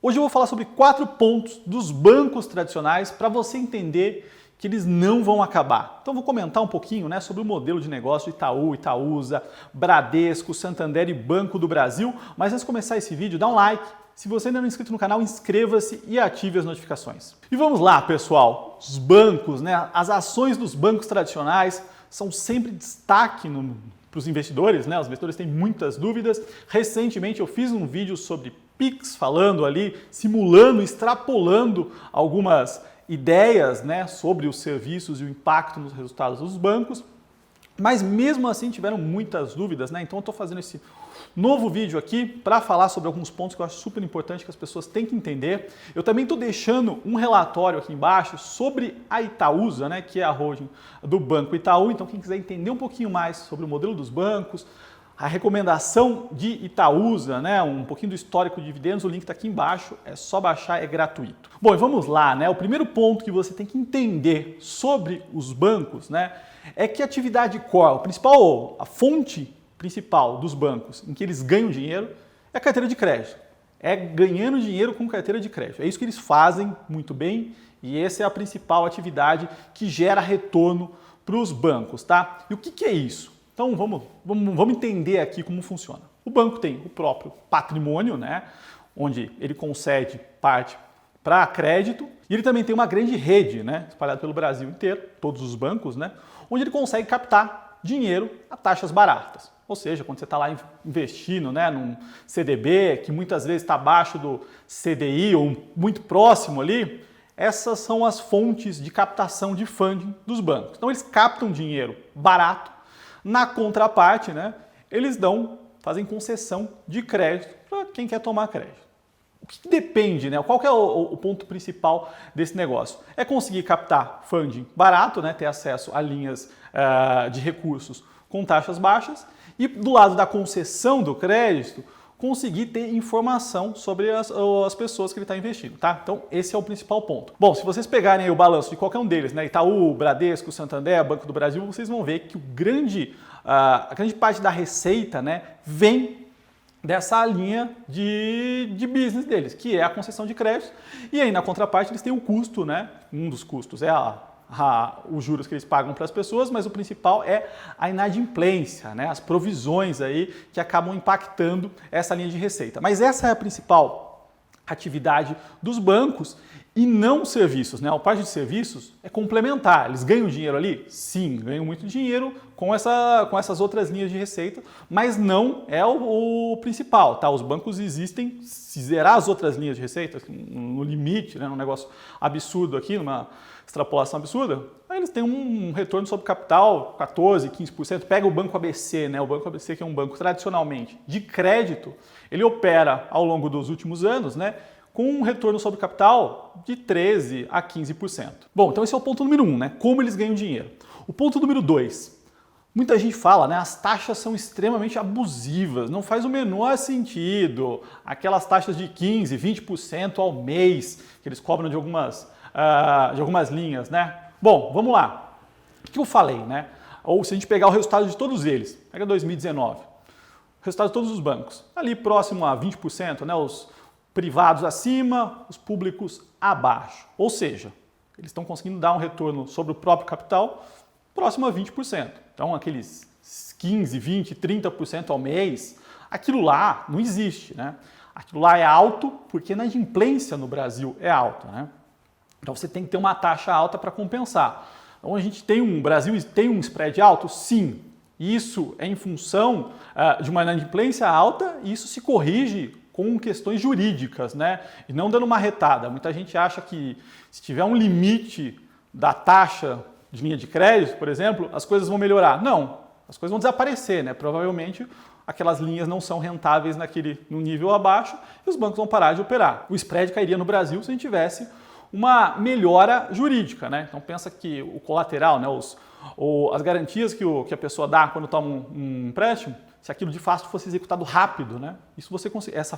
Hoje eu vou falar sobre 4 pontos dos bancos tradicionais para você entender que eles não vão acabar. Então vou comentar um pouquinho, sobre o modelo de negócio de Itaú, Itaúsa, Bradesco, Santander e Banco do Brasil. Mas antes de começar esse vídeo, dá um like. Se você ainda não é inscrito no canal, inscreva-se e ative as notificações. E vamos lá, pessoal. Os bancos, as ações dos bancos tradicionais são sempre destaque para os investidores, Os investidores têm muitas dúvidas. Recentemente eu fiz um vídeo sobre Pix, falando ali, simulando, extrapolando algumas ideias, sobre os serviços e o impacto nos resultados dos bancos. Mas mesmo assim tiveram muitas dúvidas, Então eu estou fazendo esse novo vídeo aqui para falar sobre alguns pontos que eu acho super importante que as pessoas têm que entender. Eu também estou deixando um relatório aqui embaixo sobre a Itaúsa, que é a holding do Banco Itaú. Então quem quiser entender um pouquinho mais sobre o modelo dos bancos, a recomendação de Itaúsa, um pouquinho do histórico de dividendos, o link está aqui embaixo, é só baixar, é gratuito. Bom, e vamos lá, O primeiro ponto que você tem que entender sobre os bancos, é que a atividade core, a fonte principal dos bancos em que eles ganham dinheiro é a carteira de crédito. É ganhando dinheiro com carteira de crédito. É isso que eles fazem muito bem e essa é a principal atividade que gera retorno para os bancos, tá? E o que é isso? Então vamos entender aqui como funciona. O banco tem o próprio patrimônio, onde ele concede parte para crédito, e ele também tem uma grande rede, espalhada pelo Brasil inteiro, todos os bancos, onde ele consegue captar dinheiro a taxas baratas. Ou seja, quando você está lá investindo num CDB, que muitas vezes está abaixo do CDI ou muito próximo ali, essas são as fontes de captação de funding dos bancos. Então eles captam dinheiro barato. Na contraparte, eles fazem concessão de crédito para quem quer tomar crédito. O que depende, qual que é o ponto principal desse negócio? É conseguir captar funding barato, ter acesso a linhas de recursos com taxas baixas e do lado da concessão do crédito, conseguir ter informação sobre as pessoas que ele está investindo, tá? Então, esse é o principal ponto. Bom, se vocês pegarem aí o balanço de qualquer um deles, Itaú, Bradesco, Santander, Banco do Brasil, vocês vão ver que a grande parte da receita, vem dessa linha de business deles, que é a concessão de crédito. E aí, na contraparte, eles têm um custo, Um dos custos é os juros que eles pagam para as pessoas, mas o principal é a inadimplência, as provisões aí que acabam impactando essa linha de receita. Mas essa é a principal atividade dos bancos e não serviços, A parte de serviços é complementar. Eles ganham dinheiro ali? Sim, ganham muito dinheiro com essas outras linhas de receita, mas não é o principal, tá? Os bancos existem, se zerar as outras linhas de receita, no limite, num negócio absurdo aqui, numa extrapolação absurda, aí eles têm um retorno sobre capital 14%, 15%. Pega o Banco ABC, o Banco ABC que é um banco tradicionalmente de crédito, ele opera ao longo dos últimos anos, com um retorno sobre capital de 13% a 15%. Bom, então esse é o ponto número 1, como eles ganham dinheiro. O ponto número 2, muita gente fala, as taxas são extremamente abusivas, não faz o menor sentido, aquelas taxas de 15%, 20% ao mês que eles cobram de algumas linhas, Bom, vamos lá. O que eu falei, Ou se a gente pegar o resultado de todos eles, pega 2019, o resultado de todos os bancos, ali próximo a 20%, os privados acima, os públicos abaixo. Ou seja, eles estão conseguindo dar um retorno sobre o próprio capital próximo a 20%. Então, aqueles 15%, 20%, 30% ao mês, aquilo lá não existe, Aquilo lá é alto porque a inadimplência no Brasil é alta, Então, você tem que ter uma taxa alta para compensar. Então, o Brasil tem um spread alto? Sim. Isso é em função de uma inadimplência alta e isso se corrige com questões jurídicas, E não dando uma retada. Muita gente acha que se tiver um limite da taxa de linha de crédito, por exemplo, as coisas vão melhorar. Não, as coisas vão desaparecer, Provavelmente aquelas linhas não são rentáveis no nível abaixo e os bancos vão parar de operar. O spread cairia no Brasil se a gente tivesse uma melhora jurídica, Então pensa que o colateral, as garantias que a pessoa dá quando toma um empréstimo, se aquilo de fato fosse executado rápido, Isso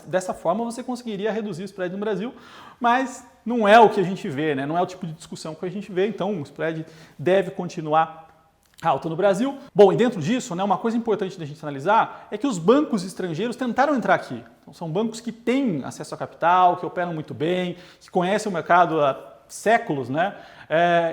dessa forma você conseguiria reduzir o spread no Brasil, mas não é o que a gente vê, não é o tipo de discussão que a gente vê, então o spread deve continuar alta no Brasil. Bom, e dentro disso, né, uma coisa importante da gente analisar é que os bancos estrangeiros tentaram entrar aqui. Então, são bancos que têm acesso a capital, que operam muito bem, que conhecem o mercado há séculos, né,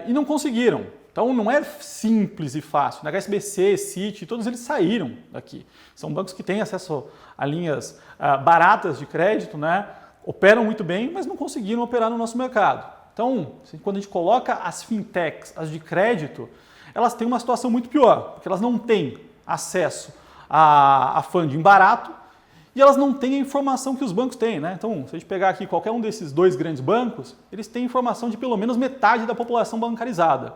e não conseguiram. Então não é simples e fácil. Na HSBC, Citi, todos eles saíram daqui. São bancos que têm acesso a linhas baratas de crédito, né, operam muito bem, mas não conseguiram operar no nosso mercado. Então, quando a gente coloca as fintechs, as de crédito, elas têm uma situação muito pior, porque elas não têm acesso a funding barato e elas não têm a informação que os bancos têm, né? Então, se a gente pegar aqui qualquer um desses dois grandes bancos, eles têm informação de pelo menos metade da população bancarizada.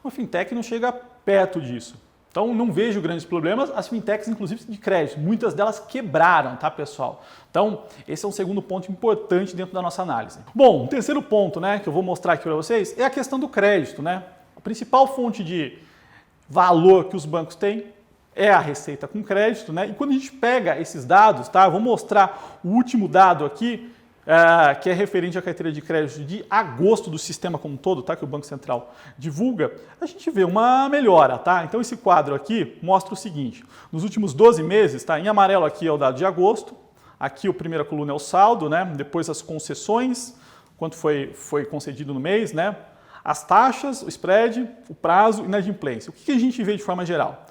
Uma fintech não chega perto disso. Então, não vejo grandes problemas. As fintechs, inclusive de crédito, muitas delas quebraram, tá, pessoal? Então, esse é um segundo ponto importante dentro da nossa análise. Bom, o terceiro ponto, né, que eu vou mostrar aqui para vocês é a questão do crédito, né? A principal fonte de valor que os bancos têm é a receita com crédito, né? E quando a gente pega esses dados, tá? Eu vou mostrar o último dado aqui, que é referente à carteira de crédito de agosto do sistema como um todo, tá? Que o Banco Central divulga, a gente vê uma melhora, tá? Então esse quadro aqui mostra o seguinte: nos últimos 12 meses, tá? Em amarelo aqui é o dado de agosto, aqui a primeira coluna é o saldo, né? Depois as concessões, quanto foi concedido no mês, né? As taxas, o spread, o prazo e inadimplência. O que a gente vê de forma geral?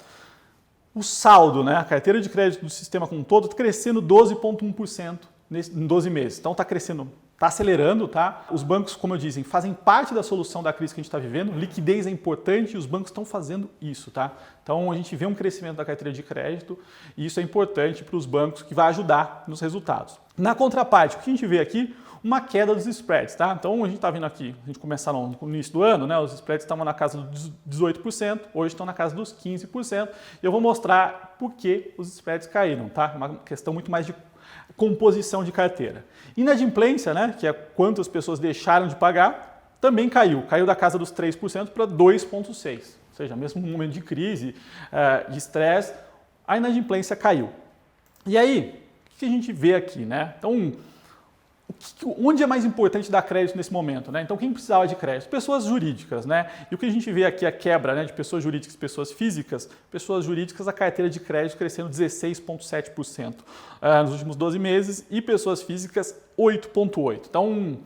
O saldo, né, a carteira de crédito do sistema como um todo, está crescendo 12,1% em 12 meses. Então está crescendo, está acelerando, tá? Os bancos, como eu disse, fazem parte da solução da crise que a gente está vivendo. Liquidez é importante e os bancos estão fazendo isso, tá? Então a gente vê um crescimento da carteira de crédito e isso é importante para os bancos, que vai ajudar nos resultados. Na contraparte, o que a gente vê aqui? Uma queda dos spreads, tá? Então a gente está vendo aqui, a gente começaram no início do ano, né? Os spreads estavam na casa dos 18%, hoje estão na casa dos 15%. E eu vou mostrar por que os spreads caíram, tá? Uma questão muito mais de composição de carteira. Inadimplência, né? Que é quantas pessoas deixaram de pagar, também caiu. Caiu da casa dos 3% para 2,6%. Ou seja, mesmo no momento de crise, de estresse, a inadimplência caiu. E aí, o que a gente vê aqui, né? Então, onde é mais importante dar crédito nesse momento, né? Então, quem precisava de crédito? Pessoas jurídicas, né? E o que a gente vê aqui, a quebra, né, de pessoas jurídicas e pessoas jurídicas, a carteira de crédito crescendo 16,7% nos últimos 12 meses e pessoas físicas 8,8%. Então,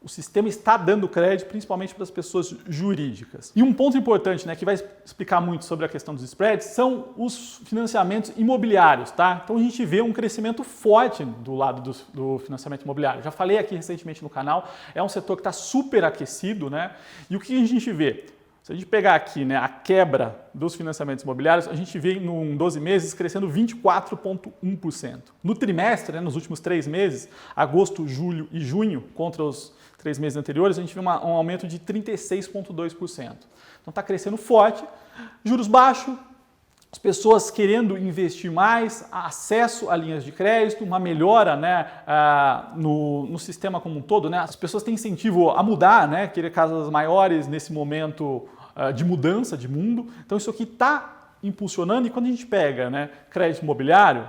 o sistema está dando crédito principalmente para as pessoas jurídicas. E um ponto importante, né, que vai explicar muito sobre a questão dos spreads, são os financiamentos imobiliários, tá? Então a gente vê um crescimento forte do lado do financiamento imobiliário. Já falei aqui recentemente no canal, é um setor que está super aquecido, né? E o que a gente vê? Se a gente pegar aqui, né, a quebra dos financiamentos imobiliários, a gente vê em 12 meses crescendo 24,1%. No trimestre, né, nos últimos 3 meses, agosto, julho e junho, contra os 3 meses anteriores, a gente vê um aumento de 36,2%. Então está crescendo forte, juros baixos, as pessoas querendo investir mais, acesso a linhas de crédito, uma melhora, né, no sistema como um todo, né? As pessoas têm incentivo a mudar, né, querer casas maiores nesse momento de mudança de mundo. Então isso aqui está impulsionando, e quando a gente pega, né, crédito imobiliário,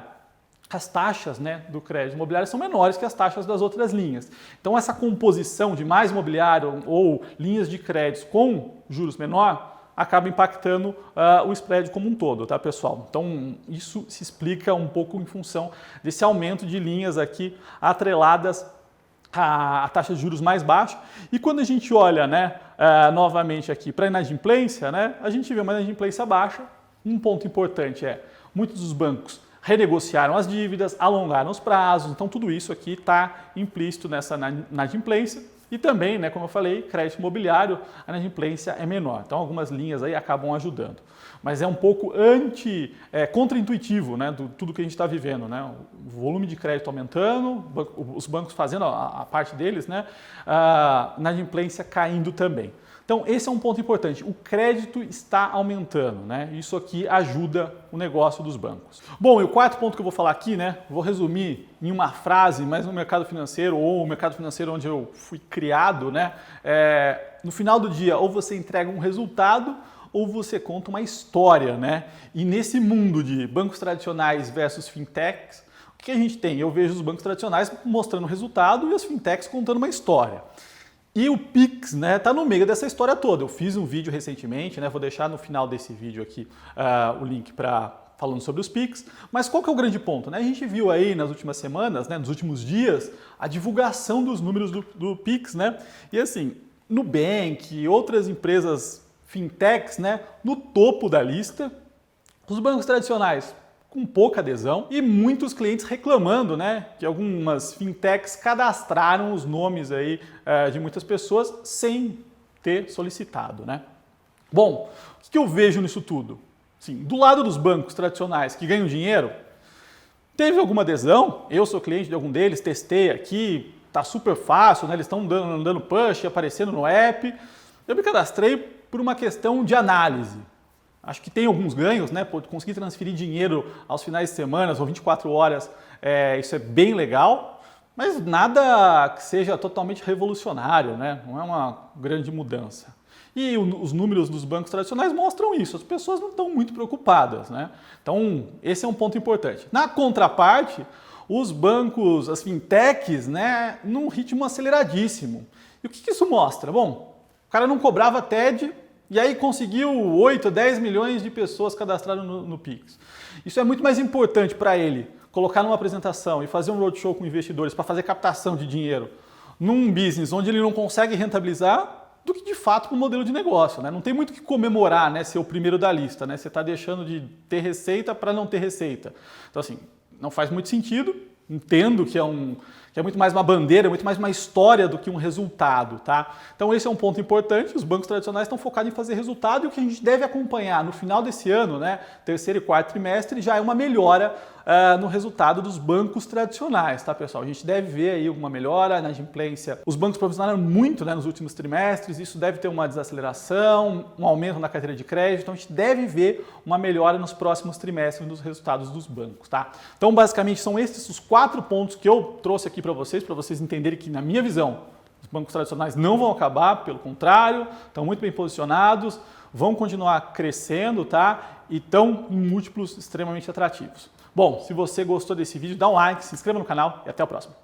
as taxas, né, do crédito imobiliário são menores que as taxas das outras linhas. Então essa composição de mais imobiliário ou linhas de crédito com juros menor acaba impactando o spread como um todo, tá, pessoal? Então isso se explica um pouco em função desse aumento de linhas aqui atreladas a taxa de juros mais baixa. E quando a gente olha, né, novamente aqui para a inadimplência, né, a gente vê uma inadimplência baixa. Um ponto importante é, muitos dos bancos renegociaram as dívidas, alongaram os prazos, então tudo isso aqui está implícito nessa inadimplência. E também, né, como eu falei, crédito imobiliário, a inadimplência é menor. Então algumas linhas aí acabam ajudando. Mas é um pouco contra-intuitivo, né, do tudo que a gente está vivendo, né? O volume de crédito aumentando, os bancos fazendo a parte deles, né, a inadimplência caindo também. Então, esse é um ponto importante. O crédito está aumentando, né? Isso aqui ajuda o negócio dos bancos. Bom, e o quarto ponto que eu vou falar aqui, né? Vou resumir em uma frase, mas no mercado financeiro, ou o mercado financeiro onde eu fui criado, né? No final do dia, ou você entrega um resultado, ou você conta uma história, né? E nesse mundo de bancos tradicionais versus fintechs, o que a gente tem? Eu vejo os bancos tradicionais mostrando resultado e as fintechs contando uma história. E o Pix, né, tá no meio dessa história toda. Eu fiz um vídeo recentemente, né, vou deixar no final desse vídeo aqui o link falando sobre os Pix. Mas qual que é o grande ponto, né? A gente viu aí nas últimas semanas, né, nos últimos dias, a divulgação dos números do Pix, né? E assim, Nubank e outras empresas fintechs, né, no topo da lista. Os bancos tradicionais com pouca adesão e muitos clientes reclamando, né, que algumas fintechs cadastraram os nomes aí de muitas pessoas sem ter solicitado, né? Bom, o que eu vejo nisso tudo? Sim, do lado dos bancos tradicionais que ganham dinheiro, teve alguma adesão, eu sou cliente de algum deles, testei aqui, tá super fácil, né, eles estão dando push, aparecendo no app, eu me cadastrei por uma questão de análise. Acho que tem alguns ganhos, né? Conseguir transferir dinheiro aos finais de semana ou 24 horas, isso é bem legal, mas nada que seja totalmente revolucionário, né? Não é uma grande mudança. E os números dos bancos tradicionais mostram isso, as pessoas não estão muito preocupadas, né? Então, esse é um ponto importante. Na contraparte, os bancos, as fintechs, né, num ritmo aceleradíssimo. E o que isso mostra? Bom, o cara não cobrava TED, e aí conseguiu 8, 10 milhões de pessoas cadastradas no Pix. Isso é muito mais importante para ele colocar numa apresentação e fazer um roadshow com investidores para fazer captação de dinheiro num business onde ele não consegue rentabilizar do que de fato para o modelo de negócio, né? Não tem muito o que comemorar, né, ser o primeiro da lista, né? Você está deixando de ter receita para não ter receita. Então assim, não faz muito sentido. Entendo que é muito mais uma bandeira, muito mais uma história do que um resultado, tá? Então esse é um ponto importante, os bancos tradicionais estão focados em fazer resultado e o que a gente deve acompanhar no final desse ano, né, terceiro e quarto trimestre, já é uma melhora no resultado dos bancos tradicionais, tá, pessoal? A gente deve ver aí uma melhora na inadimplência. Os bancos provisionaram muito, né, nos últimos trimestres, isso deve ter uma desaceleração, um aumento na carteira de crédito, então a gente deve ver uma melhora nos próximos trimestres nos resultados dos bancos, tá? Então, basicamente, são esses os 4 pontos que eu trouxe aqui para vocês entenderem que, na minha visão, os bancos tradicionais não vão acabar, pelo contrário, estão muito bem posicionados, vão continuar crescendo, tá? E estão em múltiplos extremamente atrativos. Bom, se você gostou desse vídeo, dá um like, se inscreva no canal e até o próximo.